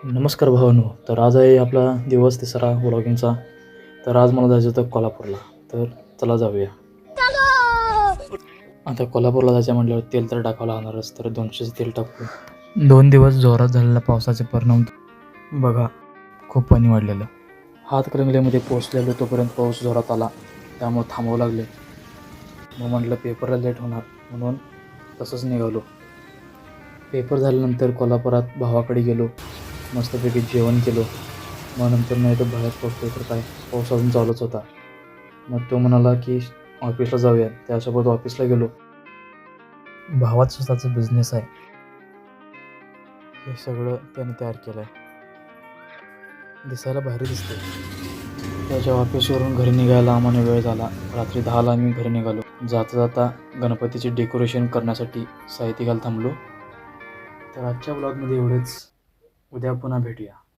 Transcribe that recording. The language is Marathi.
नमस्कार भावांनो. तर आज आहे आपला दिवस तिसरा व्लॉगिंगचा. तर आज मला जायचं होतं कोल्हापूरला. तर चला जाऊया. आता कोल्हापूरला जायचं म्हटल्यावर तेल तर टाकावं लागणारच. तर 200चं तेल टाकू. 2 दिवस जोरात झालेला पावसाचे परिणाम बघा, खूप पाणी वाढलेलं. हातकणंगलेमध्ये पोहोचलेलो तोपर्यंत पाऊस जोरात आला. त्यामुळे थांबावं लागले. मग म्हटलं पेपरला लेट होणार म्हणून तसंच निघालो. पेपर झाल्यानंतर कोल्हापुरात भावाकडे गेलो. मस्तपैकी जेवण केलं. मग नंतर नाही तर बाहेर पडतो तर काय, पाऊस अजून चालूच होता. मग तो म्हणाला की ऑफिसला जाऊया. त्यासोबत ऑफिसला गेलो. भावाचा स्वतःचा बिझनेस आहे. हे सगळं त्याने तयार केलं आहे. दिसायला भारी दिसते. त्याच्या ऑफिसवरून घरी निघायला आम्हाला वेळ झाला. रात्री 10ला आम्ही घरी निघालो. जाता जाता गणपतीचे डेकोरेशन करण्यासाठी साहित्य घ्यायला थांबलो. तर आजच्या ब्लॉगमध्ये एवढेच. उद्या पुन्हा भेटूया.